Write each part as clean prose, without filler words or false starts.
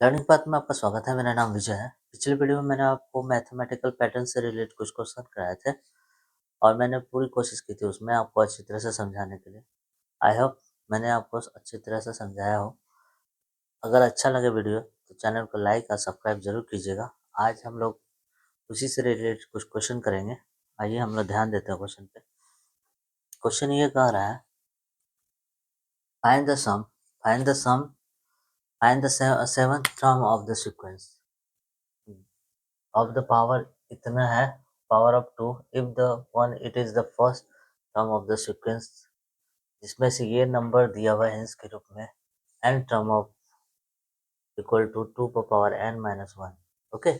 Learning path में आपका स्वागत है। मेरा नाम विजय है। पिछली वीडियो में मैंने आपको मैथमेटिकल पैटर्न से रिलेटेड कुछ क्वेश्चन कराए थे और मैंने पूरी कोशिश की थी उसमें आपको अच्छी तरह से समझाने के लिए। आई होप मैंने आपको अच्छी तरह से समझाया हो। अगर अच्छा लगे वीडियो तो चैनल को लाइक और सब्सक्राइब जरूर कीजिएगा। आज हम लोग उसी से रिलेटेड कुछ क्वेश्चन करेंगे। आइए हम लोग ध्यान देते हैं क्वेश्चन पे। क्वेश्चन ये कह रहा है, find the sum find the sum find the seventh term of the sequence of the power इतना है power of 2 if the one it is the first term of the sequence जिसमें से ये नंबर दिया हुआ है इसके रूप में n term of equal to 2 पर पावर n minus 1। ओके,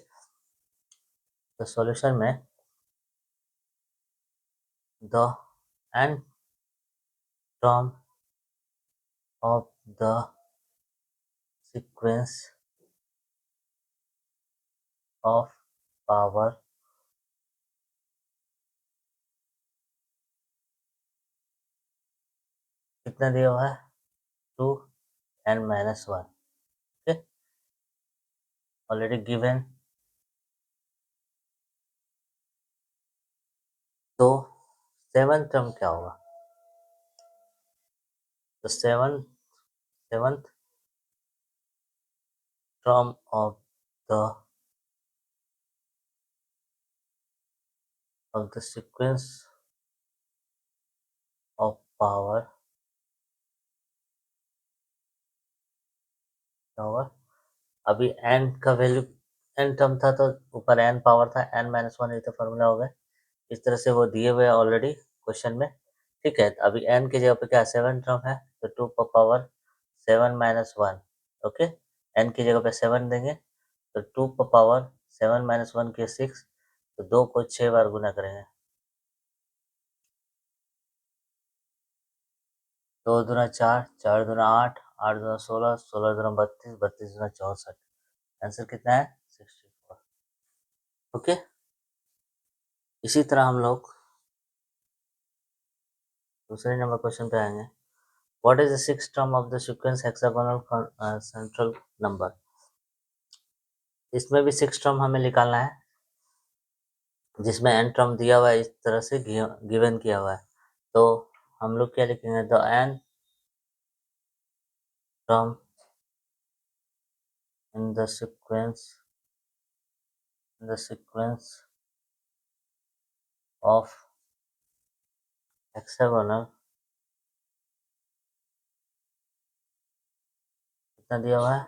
तो सॉल्यूशन में the n term of the sequence of power कितना दिया हुआ है 2 n minus 1। Okay, already given. तो सेवन टर्म क्या होगा? तो seventh term of the sequence of power होगा। अभी n का वैल्यू n टर्म था तो ऊपर n पावर था, n माइनस 1 तो फॉर्मूला हो गया। इस तरह से वो दिए हुए ऑलरेडी क्वेश्चन में। ठीक है, तो अभी n की जगह पे क्या 7 टर्म है तो 2 पर पावर 7 माइनस 1। ओके, n की जगह पे 7 देंगे तो 2 पर पावर 7 माइनस 1 के 6, तो 2 को 6 बार गुना करेंगे। 2 दूना 4, 4 दूना 8, 8 दूना 16, 16 दूना 32, 32 दूना 64। आंसर कितना है 64। ओके, इसी तरह हम लोग दूसरे नंबर क्वेश्चन पे आएंगे। What is the six term of the sequence hexagonal central number? इसमें भी सिक्स टर्म हमें निकालना है जिसमें n टर्म दिया हुआ है, इस तरह से गिवन किया हुआ है। तो हम लोग क्या लिखेंगे? The n term in the sequence of hexagonal कितना दिया हुआ है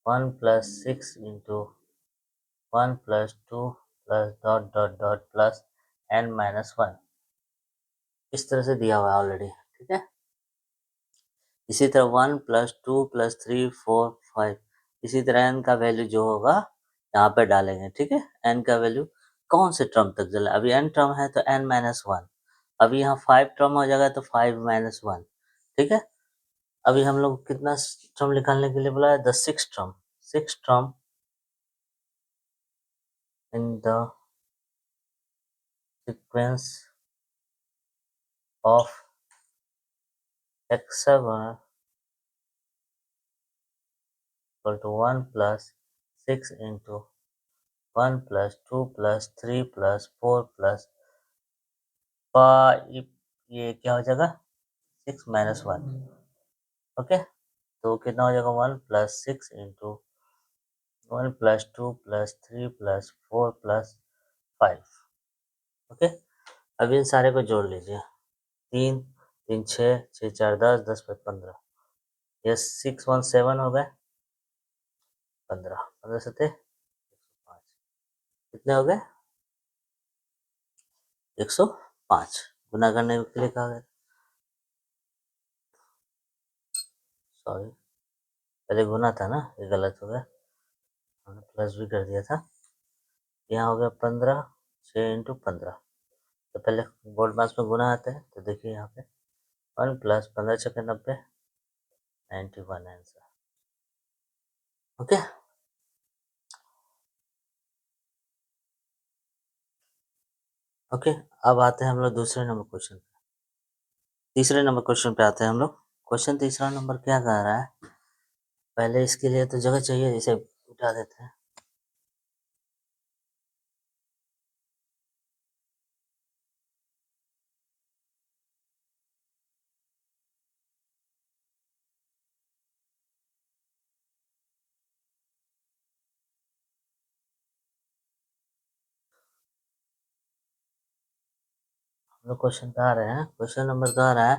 1 plus 6 into 1 plus 2 plus dot dot dot plus n minus 1। इस तरह से दिया हुआ है ऑलरेडी। ठीक है, इसी तरह 1 प्लस 2 प्लस 3 4 5, इसी तरह n का वैल्यू जो होगा यहाँ पे डालेंगे। ठीक है, n का वैल्यू कौन से टर्म तक चला? अभी n टर्म है तो n माइनस 1। अभी यहाँ 5 टर्म हो जाएगा तो 5 माइनस 1। ठीक है, अभी हम लोग कितना टर्म निकालने के लिए बोला है? The six term in the sequence of hexagonal equal to 1 plus 6 into 1 plus 2 plus 3 plus 4 plus 5। ये क्या हो जाएगा 6 माइनस 1। ओके, तो कितना हो जाएगा 1 plus 6 into 1 plus 2 plus 3 plus 4 plus 5। Okay, अब इन सारे को जोड़ लीजिए। 3 3 6 6 4 10 10 5 15, ये 6 1 7 हो गए 15, 15 सते 105। कितने हो गए 105। गुना करने के लिए कहा गया, सॉरी पहले गुना था ना, ये गलत हो गया, हमने प्लस भी कर दिया था। यहाँ हो गया 15, 6 इंटू 15, तो पहले बोर्ड मास में गुना आता है। तो देखिए यहाँ पे 1 प्लस 15 छक्के 90, 91 आंसर। ओके, ओके, अब आते हैं हम लोग दूसरे नंबर क्वेश्चन पे। तीसरे नंबर क्वेश्चन पे आते हैं हम लोग। क्वेश्चन तीसरा नंबर क्या कह रहा है? पहले इसके लिए तो जगह चाहिए, इसे उठा देते हैं। हम लोग क्वेश्चन पे आ रहे हैं। क्वेश्चन नंबर का आ रहा है,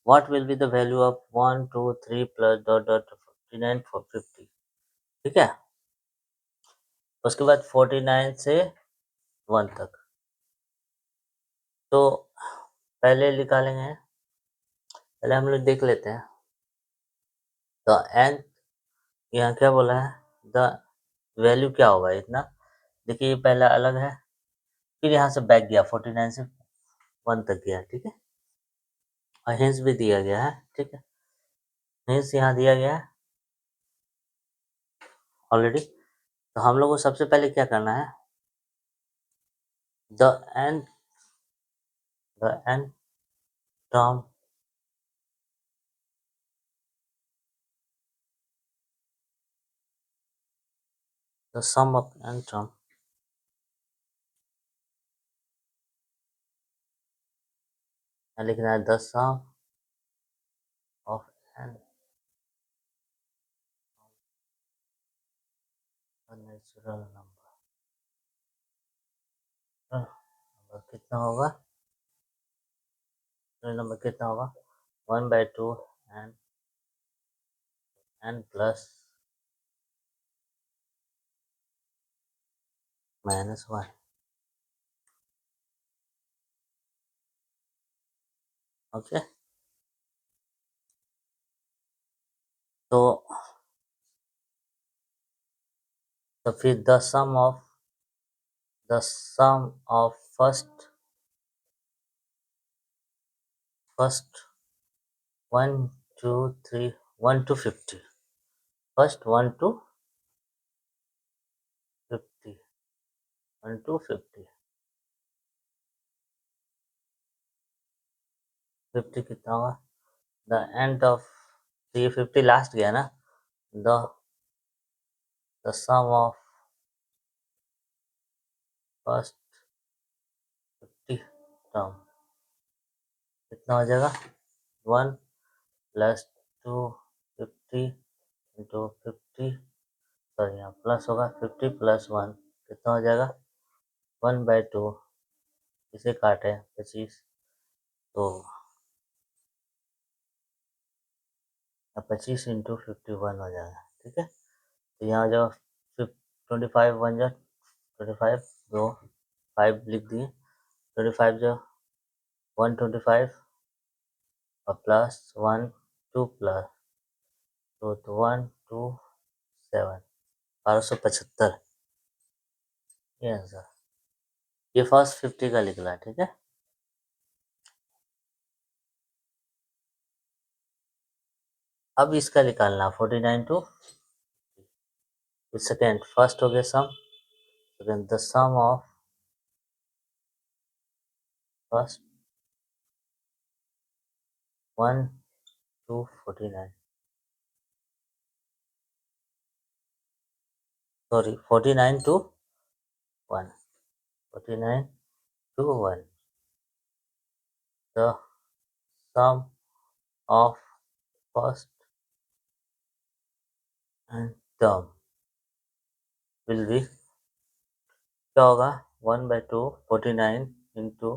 what will be the value of 1 2 3 plus dot dot 49 for 50। ठीक है, उसके बाद 49 से 1 तक। तो पहले निकालेंगे, पहले हम लोग देख लेते हैं। तो एन यहाँ क्या बोला है, द वैल्यू क्या होगा इतना। देखिए ये पहला अलग है, फिर यहाँ से बैक गया 49 से 1 तक गया। ठीक है, और हिंस भी दिया गया है। ठीक है, हिंस यहाँ दिया गया है ऑलरेडी। तो हम लोग को सबसे पहले क्या करना है, the n term the sum of n term, लिखना है the sum of n natural number कितना होगा, नंबर कितना होगा 1/2 एन एन प्लस -1। ओके, तो फिर the sum of first 1 2 3 1 to 50, first 1 to 50, 1 to 50, 50 कितना होगा, द एंड ऑफ, तो ये 50 लास्ट गया ना, the sum of first 50 term कितना हो जाएगा, 1 प्लस 2 50 इंटू 50, सॉरी यहाँ प्लस होगा, 50 प्लस 1 कितना हो जाएगा 1/2, इसे काटे 25, तो 25 इंटू 51 हो जाएगा। ठीक है, तो यहाँ जो 25 बन जाए 25, दो 5 लिख दिए, 25 जो 125 और प्लस 1 2 प्लस तो 127, 1275, ये आंसर। ये फर्स्ट 50 का निकला। ठीक है, अब इसका निकालना 49 टू सेकेंड, फर्स्ट हो गया sum, second the sum of first 1 to 49, sorry 49 to 1, 49 to 1, the sum of first and term will be क्या होगा, 1/2 49 इंटू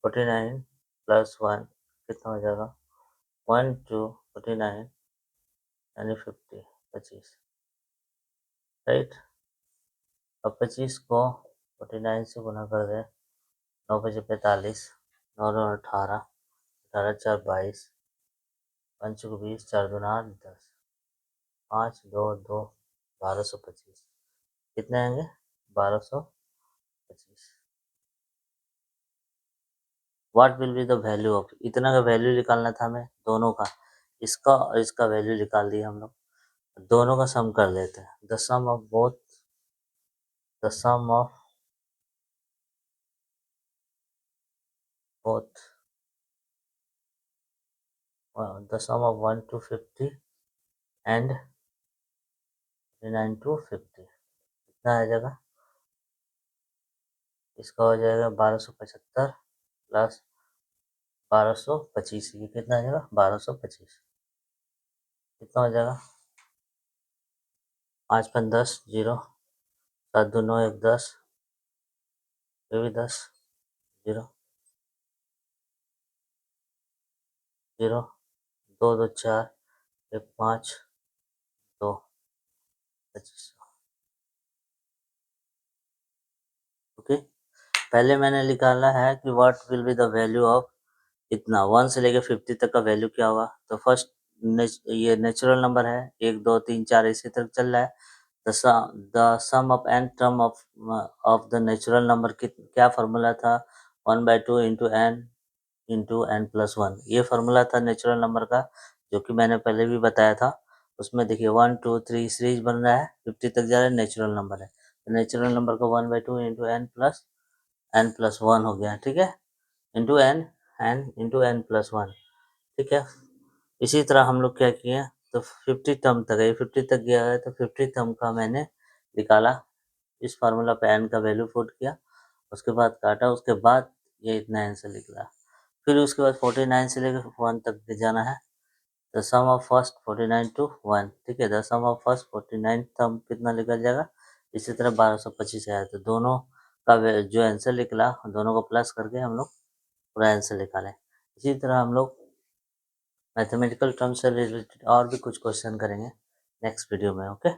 49 प्लस 1 कितना हो जाएगा 1 to 49 यानी 50, 25, राइट। अब 25 को 49 से गुना कर दे, 9×5 = 45, 9×9 = 18, 18×4 = 22, 5×4 = 20, 4×2 = 10, 5 2 2 1225, कितने आएंगे 1225। What will be the value of, इतना का वैल्यू निकालना था हमें दोनों का, इसका और इसका वैल्यू निकाल दिया हम लोग, दोनों का सम कर लेते हैं। The sum of both, the sum of both, the sum of 1 to 50 and 49 to 50 कितना आ जाएगा, इसका हो जाएगा 1275 प्लस 1225, ये कितना आ जाएगा 1225, कितना हो जाएगा 5 5 10 0, 7 2 9 1 10, ये भी 10 0 0, 2 2 4 1 5 2 25। ओके, पहले मैंने निकाला है कि what will be the value of इतना 1 से लेके 50 तक का वैल्यू क्या होगा। तो फर्स्ट ये नेचुरल नंबर है, 1 2 3 4 इसी तरह चल रहा है। The sum of n term of the natural number क्या फार्मूला था, 1/2 इंटू एन प्लस वन, ये फार्मूला था नेचुरल नंबर का, जो कि मैंने पहले भी बताया था। उसमें देखिए 1 2 3 सीरीज बन रहा है, 50 तक जा रहा है, नेचुरल नंबर है। तो नेचुरल नंबर का 1/2 इंटू एन प्लस वन हो गया, ठीक है, इंटू एन प्लस वन, ठीक है। इसी तरह हम लोग क्या किए, तो 50 टर्म तक है, 50 तक गया है, तो 50 टर्म का मैंने निकाला, इस फार्मूला पे एन का वैल्यू पुट किया, उसके बाद काटा, उसके बाद ये इतना आंसर निकला। फिर उसके बाद 49 से लेकर 1 तक जाना है। The sum of first 49 to 1, ठीक है, the sum of first 49 term कितना निकल जाएगा, इसी तरह 1225 आया। तो दोनों का जो आंसर निकला, दोनों को प्लस करके हम लोग पूरा आंसर निकालें। इसी तरह हम लोग मैथमेटिकल टर्म्स से रिलेटेड और भी कुछ क्वेश्चन करेंगे नेक्स्ट वीडियो में। ओके।